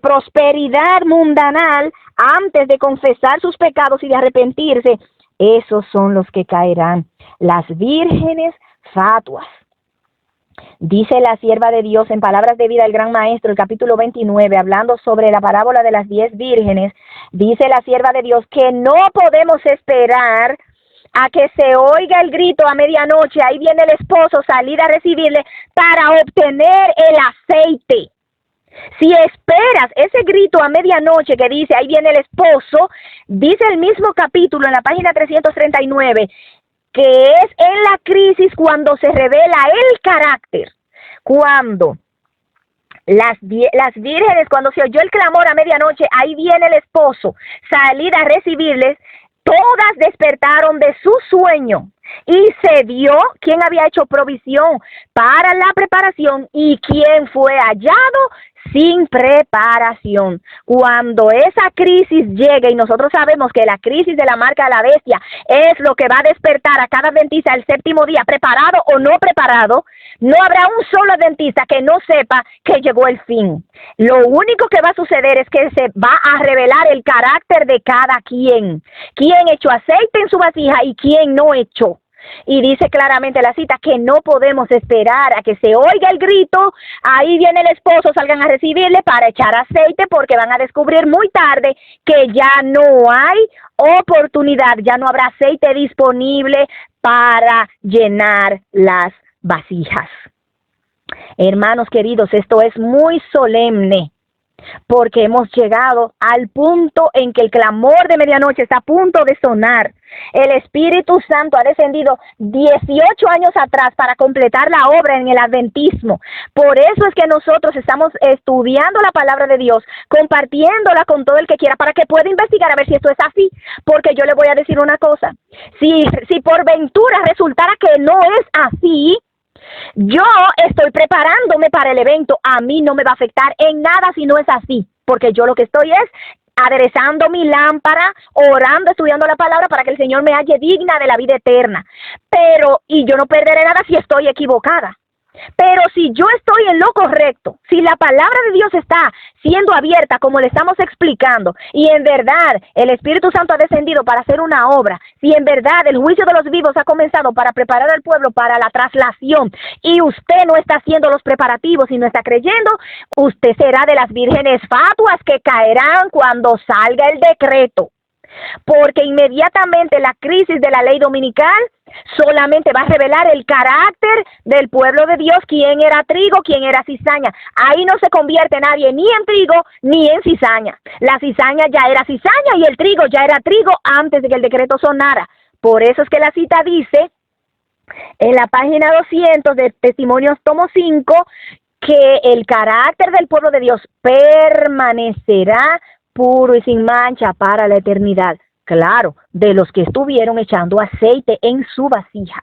prosperidad mundanal antes de confesar sus pecados y de arrepentirse, esos son los que caerán. Las vírgenes fatuas. Dice la sierva de Dios en Palabras de Vida, el Gran Maestro, el capítulo 29, hablando sobre la parábola de las 10 vírgenes, dice la sierva de Dios que no podemos esperar a que se oiga el grito a medianoche, ahí viene el esposo, salir a recibirle para obtener el aceite. Si esperas ese grito a medianoche que dice, ahí viene el esposo, dice el mismo capítulo en la página 339, que es en la crisis cuando se revela el carácter, cuando las vírgenes, cuando se oyó el clamor a medianoche, ahí viene el esposo, salir a recibirles, todas despertaron de su sueño y se vio quién había hecho provisión para la preparación y quién fue hallado sin preparación. Cuando esa crisis llegue, y nosotros sabemos que la crisis de la marca de la bestia es lo que va a despertar a cada adventista el séptimo día, preparado o no preparado, no habrá un solo adventista que no sepa que llegó el fin. Lo único que va a suceder es que se va a revelar el carácter de cada quien echó aceite en su vasija y quién no echó. Y dice claramente la cita que no podemos esperar a que se oiga el grito, ahí viene el esposo, salgan a recibirle para echar aceite, porque van a descubrir muy tarde que ya no hay oportunidad, ya no habrá aceite disponible para llenar las vasijas. Hermanos queridos, esto es muy solemne, porque hemos llegado al punto en que el clamor de medianoche está a punto de sonar. El Espíritu Santo ha descendido 18 años atrás para completar la obra en el adventismo. Por eso es que nosotros estamos estudiando la palabra de Dios, compartiéndola con todo el que quiera, para que pueda investigar a ver si esto es así. Porque yo le voy a decir una cosa, si por ventura resultara que no es así, yo estoy preparándome para el evento, a mí no me va a afectar en nada si no es así, porque yo lo que estoy es aderezando mi lámpara, orando, estudiando la palabra para que el Señor me halle digna de la vida eterna. Y yo no perderé nada si estoy equivocada. Pero si yo estoy en lo correcto, si la palabra de Dios está siendo abierta como le estamos explicando, y en verdad el Espíritu Santo ha descendido para hacer una obra, si en verdad el juicio de los vivos ha comenzado para preparar al pueblo para la traslación, y usted no está haciendo los preparativos y no está creyendo, usted será de las vírgenes fatuas que caerán cuando salga el decreto. Porque inmediatamente la crisis de la ley dominical solamente va a revelar el carácter del pueblo de Dios, quién era trigo, quién era cizaña. Ahí no se convierte nadie ni en trigo ni en cizaña. La cizaña ya era cizaña y el trigo ya era trigo antes de que el decreto sonara. Por eso es que la cita dice en la página 200 de Testimonios tomo 5 que el carácter del pueblo de Dios permanecerá puro y sin mancha para la eternidad. Claro, de los que estuvieron echando aceite en su vasija.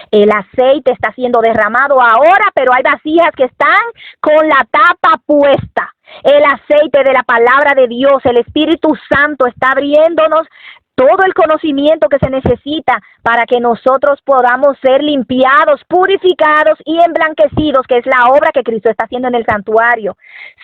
El aceite está siendo derramado ahora, pero hay vasijas que están con la tapa puesta. El aceite de la palabra de Dios, el Espíritu Santo está abriéndonos todo el conocimiento que se necesita para que nosotros podamos ser limpiados, purificados y emblanquecidos, que es la obra que Cristo está haciendo en el santuario.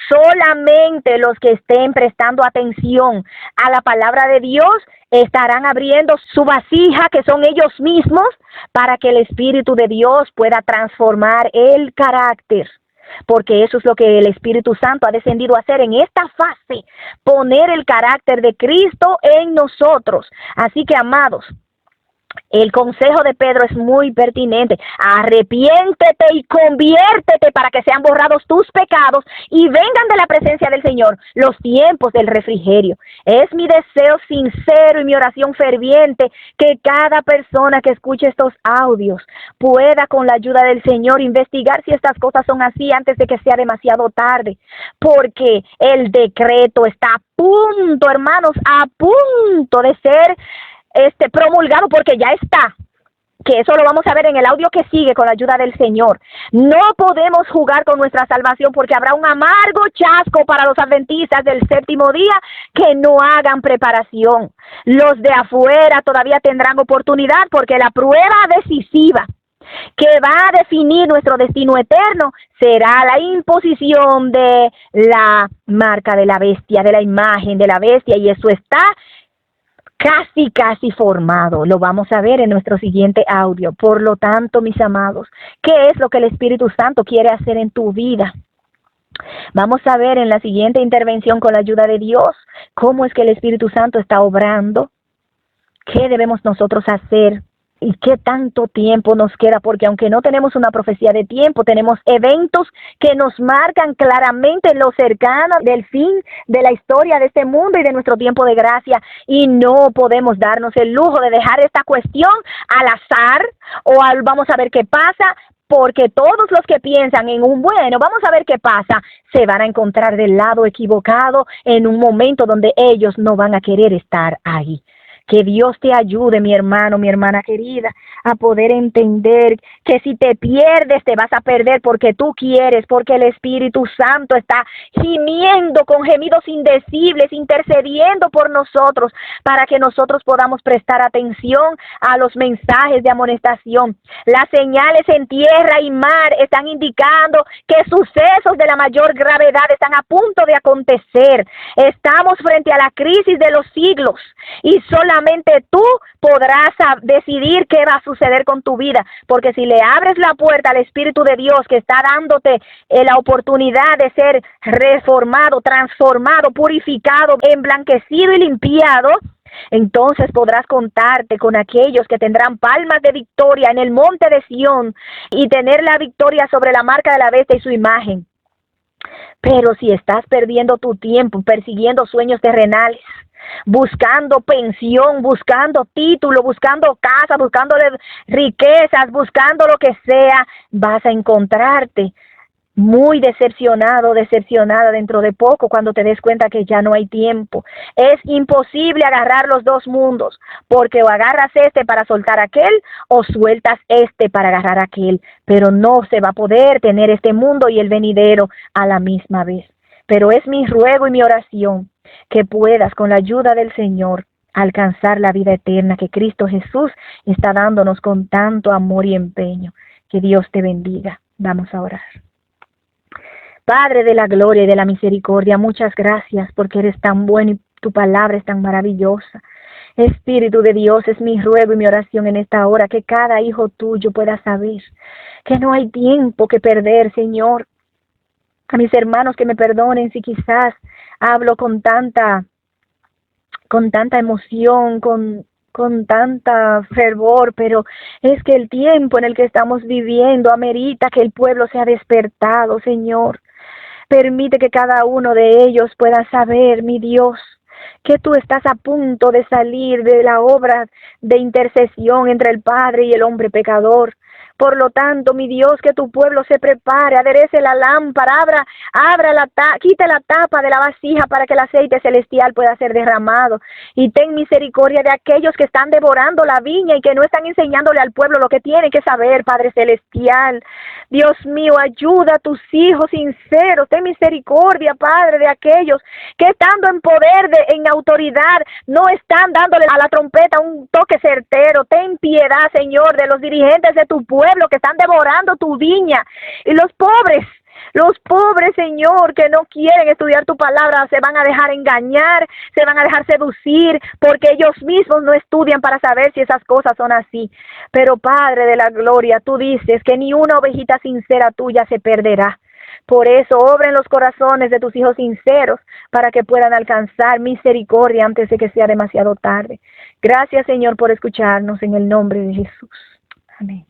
Solamente los que estén prestando atención a la palabra de Dios estarán abriendo su vasija, que son ellos mismos, para que el Espíritu de Dios pueda transformar el carácter. Porque eso es lo que el Espíritu Santo ha descendido a hacer en esta fase, poner el carácter de Cristo en nosotros. Así que, amados, el consejo de Pedro es muy pertinente. Arrepiéntete y conviértete para que sean borrados tus pecados y vengan de la presencia del Señor los tiempos del refrigerio. Es mi deseo sincero y mi oración ferviente que cada persona que escuche estos audios pueda, con la ayuda del Señor, investigar si estas cosas son así antes de que sea demasiado tarde, porque el decreto está a punto, hermanos, a punto de ser promulgado, porque ya está, que eso lo vamos a ver en el audio que sigue con la ayuda del Señor. No podemos jugar con nuestra salvación, porque habrá un amargo chasco para los adventistas del séptimo día que no hagan preparación. Los de afuera todavía tendrán oportunidad, porque la prueba decisiva que va a definir nuestro destino eterno será la imposición de la marca de la bestia, de la imagen de la bestia, y eso está casi formado. Lo vamos a ver en nuestro siguiente audio. Por lo tanto, mis amados, ¿qué es lo que el Espíritu Santo quiere hacer en tu vida? Vamos a ver en la siguiente intervención, con la ayuda de Dios, cómo es que el Espíritu Santo está obrando, qué debemos nosotros hacer y qué tanto tiempo nos queda, porque aunque no tenemos una profecía de tiempo, tenemos eventos que nos marcan claramente lo cercano del fin de la historia de este mundo y de nuestro tiempo de gracia, y no podemos darnos el lujo de dejar esta cuestión al azar o al vamos a ver qué pasa, porque todos los que piensan en un bueno, vamos a ver qué pasa, se van a encontrar del lado equivocado en un momento donde ellos no van a querer estar ahí. Que Dios te ayude, mi hermano, mi hermana querida, a poder entender que si te pierdes, te vas a perder porque tú quieres, porque el Espíritu Santo está gimiendo con gemidos indecibles, intercediendo por nosotros, para que nosotros podamos prestar atención a los mensajes de amonestación. Las señales en tierra y mar están indicando que sucesos de la mayor gravedad están a punto de acontecer. Estamos frente a la crisis de los siglos, y solamente tú podrás decidir qué va a suceder con tu vida, porque si le abres la puerta al Espíritu de Dios, que está dándote la oportunidad de ser reformado, transformado, purificado, emblanquecido y limpiado, entonces podrás contarte con aquellos que tendrán palmas de victoria en el monte de Sión y tener la victoria sobre la marca de la bestia y su imagen. Pero si estás perdiendo tu tiempo persiguiendo sueños terrenales, buscando pensión, buscando título, buscando casa, buscando riquezas, buscando lo que sea, vas a encontrarte muy decepcionada dentro de poco, cuando te des cuenta que ya no hay tiempo. Es imposible agarrar los dos mundos, porque o agarras este para soltar aquel, o sueltas este para agarrar aquel, pero no se va a poder tener este mundo y el venidero a la misma vez. Pero es mi ruego y mi oración que puedas, con la ayuda del Señor, alcanzar la vida eterna que Cristo Jesús está dándonos con tanto amor y empeño. Que Dios te bendiga. Vamos a orar. Padre de la gloria y de la misericordia, muchas gracias porque eres tan bueno y tu palabra es tan maravillosa. Espíritu de Dios, es mi ruego y mi oración en esta hora que cada hijo tuyo pueda saber que no hay tiempo que perder, Señor. A mis hermanos que me perdonen si quizás hablo con tanta emoción, con tanta fervor, pero es que el tiempo en el que estamos viviendo amerita que el pueblo sea despertado, Señor. Permite que cada uno de ellos pueda saber, mi Dios, que tú estás a punto de salir de la obra de intercesión entre el Padre y el hombre pecador. Por lo tanto, mi Dios, que tu pueblo se prepare, aderece la lámpara, quite la tapa de la vasija para que el aceite celestial pueda ser derramado. Y ten misericordia de aquellos que están devorando la viña y que no están enseñándole al pueblo lo que tiene que saber, Padre celestial. Dios mío, ayuda a tus hijos sinceros. Ten misericordia, Padre, de aquellos que estando en poder, en autoridad, no están dándole a la trompeta un toque certero. Ten piedad, Señor, de los dirigentes de tu pueblo que están devorando tu viña. Y los pobres, Señor, que no quieren estudiar tu palabra, se van a dejar engañar, se van a dejar seducir, porque ellos mismos no estudian para saber si esas cosas son así. Pero Padre de la gloria, tú dices que ni una ovejita sincera tuya se perderá. Por eso, obra en los corazones de tus hijos sinceros para que puedan alcanzar misericordia antes de que sea demasiado tarde. Gracias, Señor, por escucharnos en el nombre de Jesús. Amén.